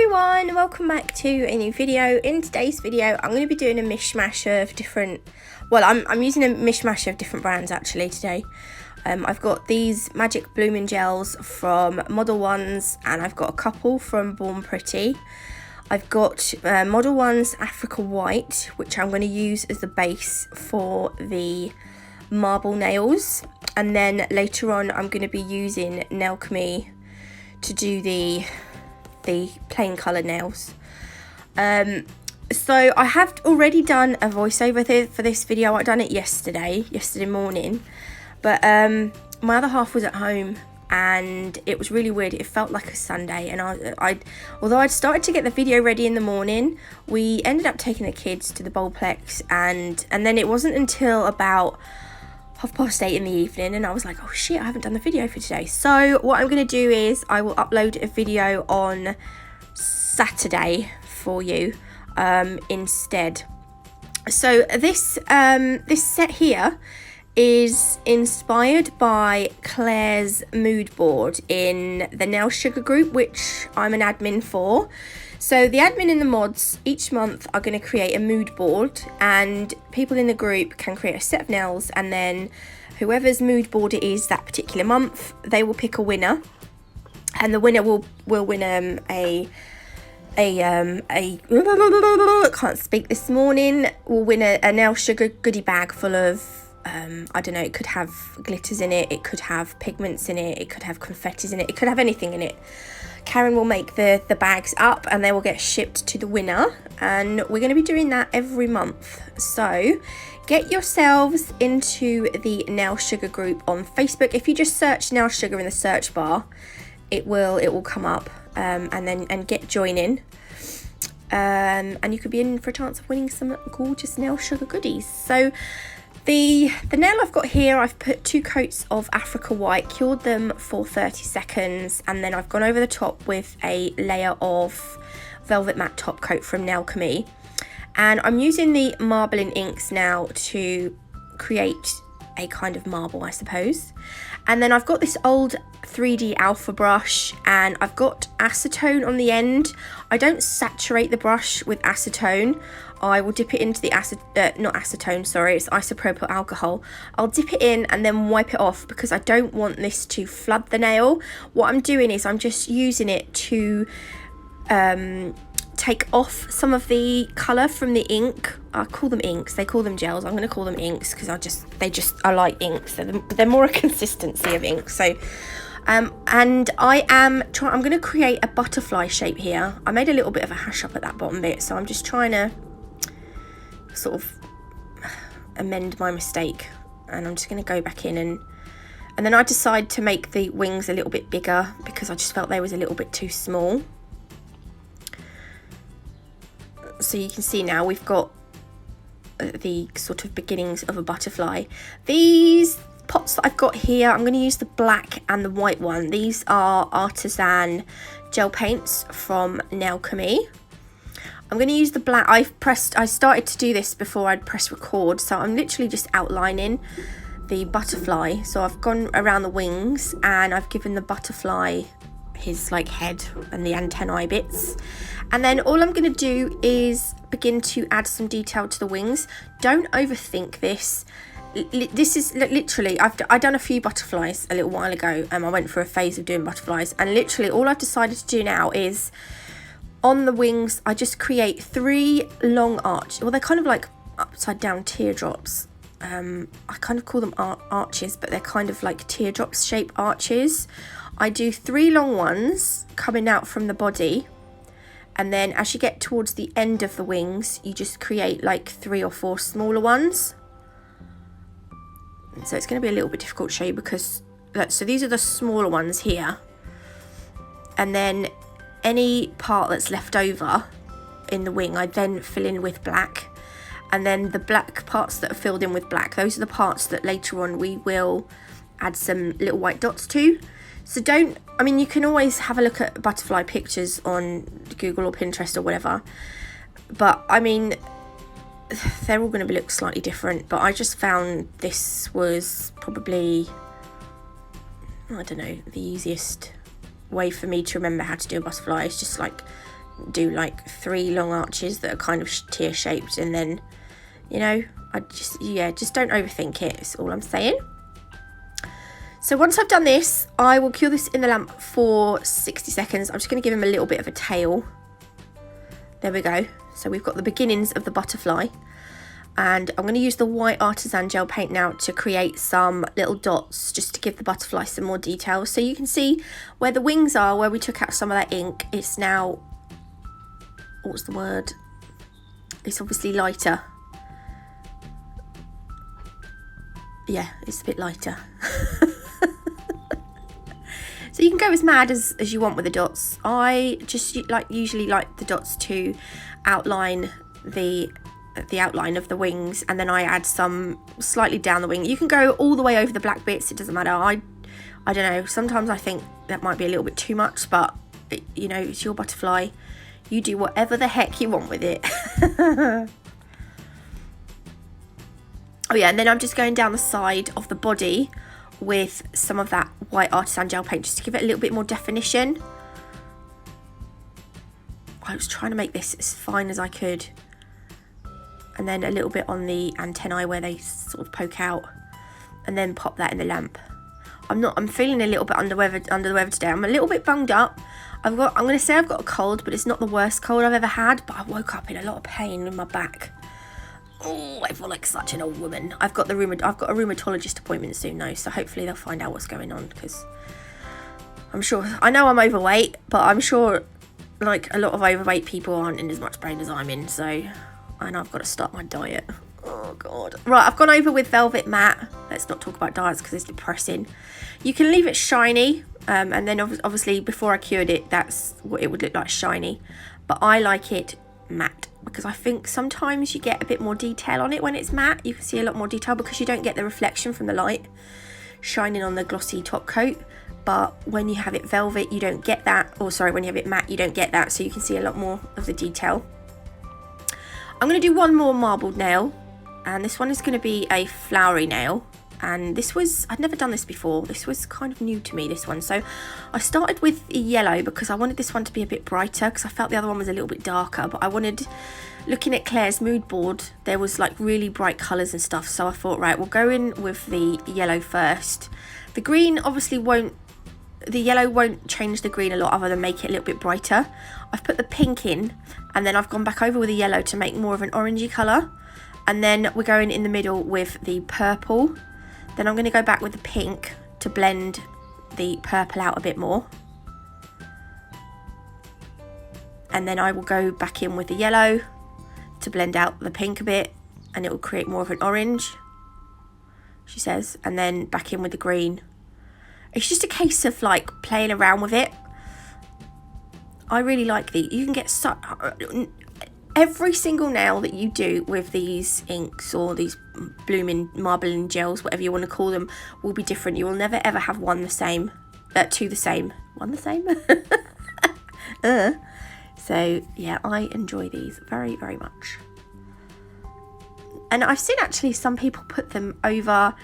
everyone, welcome back to a new video. In today's video I'm going to be doing a mishmash of different, I'm using a mishmash of different brands actually today. I've got these magic blooming gels from Model Ones, and I've got a couple from Born Pretty. I've got Model One's Africa White, which I'm going to use as the base for the marble nails, and then later on I'm going to be using Nalchemy to do the plain colour nails. So I have already done a voiceover for this video. I done it yesterday morning, but my other half was at home and it was really weird. It felt like a Sunday, and although I'd started to get the video ready in the morning, we ended up taking the kids to the bowlplex, and then it wasn't until about 8:30 in the evening, and I was like, oh shit, I haven't done the video for today. So what I'm going to do is I will upload a video on Saturday for you instead. So this set here is inspired by Claire's mood board in the Nail Sugar group, which I'm an admin for. So the admin and the mods each month are going to create a mood board, and people in the group can create a set of nails, and then whoever's mood board it is that particular month, they will pick a winner, and the winner will win a can't speak this morning, will win a Nail Sugar goodie bag full of I don't know, it could have glitters in it, it could have pigments in it, it could have confettis in it, it could have anything in it. Karen will make the bags up and they will get shipped to the winner, and we're going to be doing that every month. So get yourselves into the Nail Sugar group on Facebook. If you just search Nail Sugar in the search bar, it will come up, and get joining, and you could be in for a chance of winning some gorgeous Nail Sugar goodies. So the nail I've got here, I've put 2 coats of Africa White, cured them for 30 seconds, and then I've gone over the top with a layer of Velvet Matte Top Coat from Nalchemy. And I'm using the marbling inks now to create a kind of marble, I suppose. And then I've got this old 3D Alpha brush, and I've got acetone on the end. I don't saturate the brush with acetone. I will dip it into the not acetone, sorry, it's isopropyl alcohol. I'll dip it in and then wipe it off because I don't want this to flood the nail. What I'm doing is I'm just using it to take off some of the colour from the ink. I call them inks, they call them gels. I'm going to call them inks because I like inks. They're more a consistency of ink. So and I'm going to create a butterfly shape here. I made a little bit of a hash up at that bottom bit, so I'm just trying to sort of amend my mistake, and I'm just going to go back in and then I decided to make the wings a little bit bigger because I just felt they was a little bit too small. So you can see now we've got the sort of beginnings of a butterfly. These pots that I've got here, I'm going to use the black and the white one. These are artisan gel paints from Nalchemy. I'm going to use the black. I started to do this before I'd press record, so I'm literally just outlining the butterfly. So I've gone around the wings and I've given the butterfly his like head and the antennae bits, and then all I'm going to do is begin to add some detail to the wings. Don't overthink this. This is literally, I've done a few butterflies a little while ago, and I went for a phase of doing butterflies, and literally all I've decided to do now is on the wings I just create 3 long arches. Well, they're kind of like upside down teardrops. I kind of call them arches, but they're kind of like teardrops shaped arches. I do 3 long ones coming out from the body, and then as you get towards the end of the wings you just create like 3 or 4 smaller ones. So it's going to be a little bit difficult to show you because so these are the smaller ones here, and then any part that's left over in the wing I then fill in with black, and then the black parts that are filled in with black, those are the parts that later on we will add some little white dots to. So you can always have a look at butterfly pictures on Google or Pinterest or whatever, but I mean they're all going to look slightly different, but I just found this was probably, I don't know, the easiest way for me to remember how to do a butterfly. Is just like do like 3 long arches that are kind of tear shaped, and then, you know, just don't overthink it, is all I'm saying. So once I've done this, I will cure this in the lamp for 60 seconds. I'm just going to give him a little bit of a tail. There we go. So we've got the beginnings of the butterfly. And I'm going to use the white artisan gel paint now to create some little dots, just to give the butterfly some more detail. So you can see where the wings are, where we took out some of that ink. It's now, what's the word? It's obviously lighter. Yeah, it's a bit lighter. So you can go as mad as you want with the dots. I just usually like the dots to outline the outline of the wings, and then I add some slightly down the wing. You can go all the way over the black bits, it doesn't matter. I don't know, sometimes I think that might be a little bit too much, but you know, it's your butterfly. You do whatever the heck you want with it. Oh yeah, and then I'm just going down the side of the body with some of that white artisan gel paint, just to give it a little bit more definition. I was trying to make this as fine as I could. And then a little bit on the antennae where they sort of poke out, and then pop that in the lamp. I'm feeling a little bit under the weather today. I'm a little bit bunged up. I'm going to say I've got a cold, but it's not the worst cold I've ever had. But I woke up in a lot of pain in my back. Oh, I feel like such an old woman. I've got a rheumatologist appointment soon though, so hopefully they'll find out what's going on, because I know I'm overweight, but I'm sure like a lot of overweight people aren't in as much pain as I'm in, so I know I've got to start my diet. Oh god. Right, I've gone over with Velvet Matte. Let's not talk about diets because it's depressing. You can leave it shiny, and then obviously before I cured it, that's what it would look like, shiny. But I like it matte, because I think sometimes you get a bit more detail on it when it's matte. You can see a lot more detail because you don't get the reflection from the light shining on the glossy top coat. But when you have it velvet, you don't get that. Or sorry, when you have it matte, you don't get that. So you can see a lot more of the detail. I'm going to do one more marbled nail, and this one is going to be a flowery nail. And I'd never done this before. This was kind of new to me, this one. So I started with yellow because I wanted this one to be a bit brighter, because I felt the other one was a little bit darker. But I wanted, looking at Claire's mood board, there was like really bright colours and stuff. So I thought, right, we'll go in with the yellow first. The green obviously the yellow won't change the green a lot other than make it a little bit brighter. I've put the pink in, and then I've gone back over with the yellow to make more of an orangey colour. And then we're going in the middle with the purple. Then I'm going to go back with the pink to blend the purple out a bit more. And then I will go back in with the yellow to blend out the pink a bit, and it will create more of an orange, she says. And then back in with the green. It's just a case of like playing around with it. I really like these. You can get every single nail that you do with these inks or these blooming marbling gels, whatever you want to call them, will be different. You will never ever have one the same, two the same. One the same? So yeah, I enjoy these very, very much. And I've seen actually some people put them over.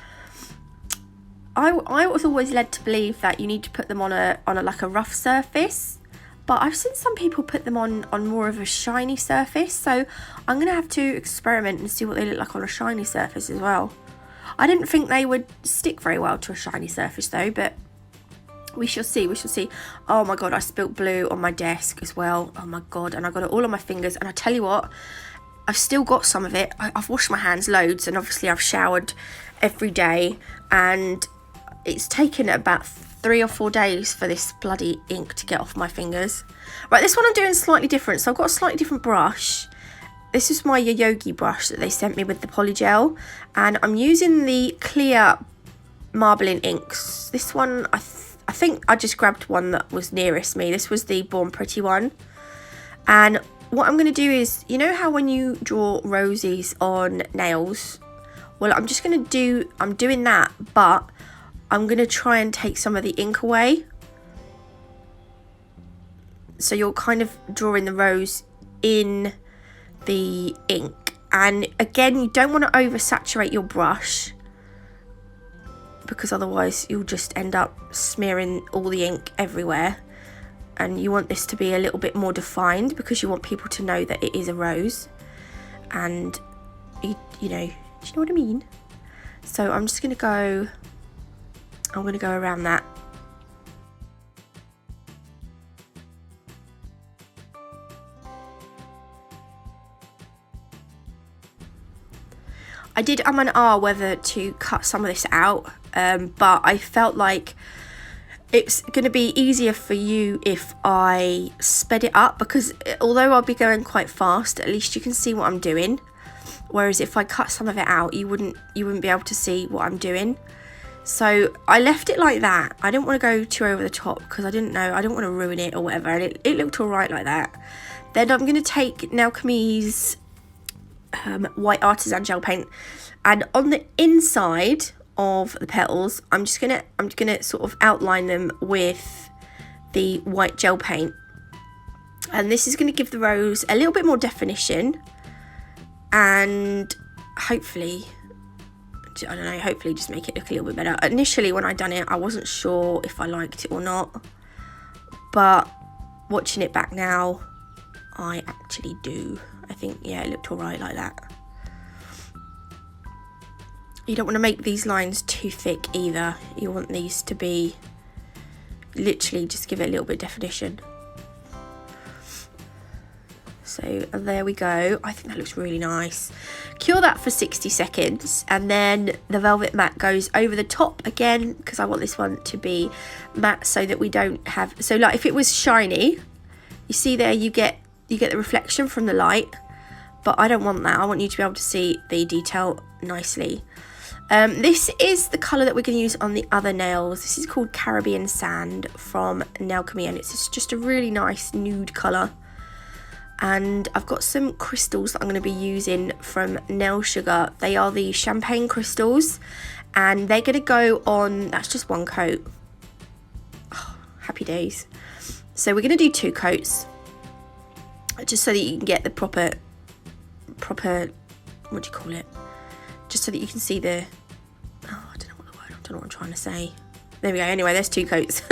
I was always led to believe that you need to put them on a like a rough surface. But I've seen some people put them on more of a shiny surface. So I'm going to have to experiment and see what they look like on a shiny surface as well. I didn't think they would stick very well to a shiny surface though, but we shall see, we shall see. Oh my god, I spilt blue on my desk as well. Oh my god, and I got it all on my fingers. And I tell you what, I've still got some of it. I've washed my hands loads, and obviously I've showered every day. And it's taken about 3 or 4 days for this bloody ink to get off my fingers. Right, this one I'm doing slightly different. So I've got a slightly different brush. This is my Yoyogi brush that they sent me with the polygel, and I'm using the clear marbling inks. This one, I think I just grabbed one that was nearest me. This was the Born Pretty one. And what I'm going to do is, you know how when you draw roses on nails? Well, I'm doing that, but I'm going to try and take some of the ink away. So you're kind of drawing the rose in the ink. And again, you don't want to oversaturate your brush, because otherwise you'll just end up smearing all the ink everywhere. and you want this to be a little bit more defined because you want people to know that it is a rose, and you know, do you know what I mean? So I'm just going to go around that. I did and ah whether to cut some of this out, but I felt like it's going to be easier for you if I sped it up, because although I'll be going quite fast, at least you can see what I'm doing. Whereas if I cut some of it out, you wouldn't be able to see what I'm doing. So I left it like that. I didn't want to go too over the top because I didn't want to ruin it or whatever, and it looked all right like that. Then I'm going to take Nalchemy's white artisan gel paint, and on the inside of the petals I'm gonna sort of outline them with the white gel paint, and this is going to give the rose a little bit more definition, and hopefully just make it look a little bit better. Initially when I done it, I wasn't sure if I liked it or not, but watching it back now, I actually do. I think, yeah, it looked alright like that. You don't want to make these lines too thick either. You want these to be literally just give it a little bit of definition. So there we go. I think that looks really nice. Cure that for 60 seconds, and then the velvet matte goes over the top again, because I want this one to be matte so that we don't have, so like if it was shiny, you see there you get the reflection from the light, but I don't want that. I want you to be able to see the detail nicely. This is the colour that we're going to use on the other nails. This is called Caribbean Sand from Nalchemy, and it's just a really nice nude colour. And I've got some crystals that I'm going to be using from Nail Sugar. They are the champagne crystals, and they're going to go on, that's just one coat. Oh, happy days. So we're going to do 2 coats, just so that you can get the proper, what do you call it? Just so that you can see the, oh, I don't know what I'm trying to say. There we go. Anyway, there's 2 coats.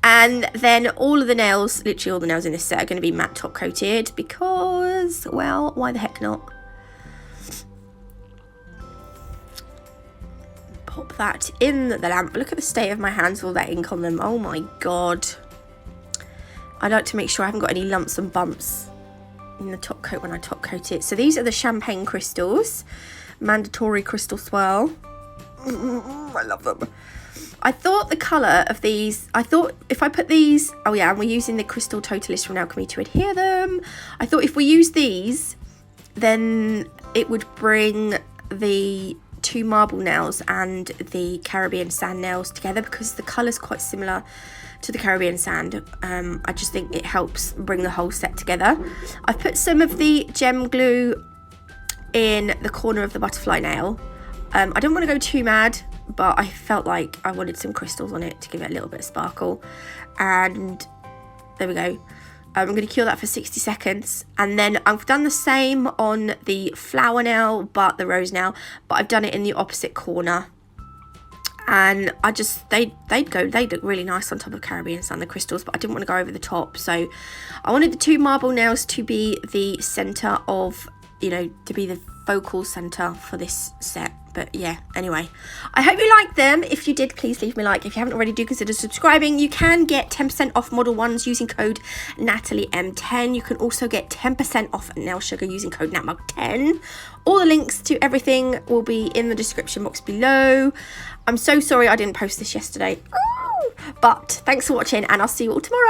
And then all of the nails, literally all the nails in this set, are going to be matte top coated because, well, why the heck not? Pop that in the lamp. Look at the state of my hands with all that ink on them. Oh my god. I like to make sure I haven't got any lumps and bumps in the top coat when I top coat it. So these are the champagne crystals, mandatory crystal swirl. I love them. I thought the colour of these, I thought if I put these, oh yeah, and we're using the Crystal Totalist from Nalchemy to adhere them. I thought if we use these, then it would bring the 2 marble nails and the Caribbean Sand nails together, because the colour's quite similar to the Caribbean Sand. I just think it helps bring the whole set together. I've put some of the gem glue in the corner of the butterfly nail. I don't want to go too mad, but I felt like I wanted some crystals on it to give it a little bit of sparkle. And there we go. I'm going to cure that for 60 seconds. And then I've done the same on the flower nail, but the rose nail, but I've done it in the opposite corner. And I just, they look really nice on top of Caribbean Sand, the crystals, but I didn't want to go over the top. So I wanted the 2 marble nails to be the centre of, you know, to be the focal centre for this set. But yeah, anyway, I hope you liked them. If you did, please leave me a like. If you haven't already, do consider subscribing. You can get 10% off Model 1s using code NatalieM10. You can also get 10% off Nail Sugar using code NatMug10. All the links to everything will be in the description box below. I'm so sorry I didn't post this yesterday, but thanks for watching, and I'll see you all tomorrow.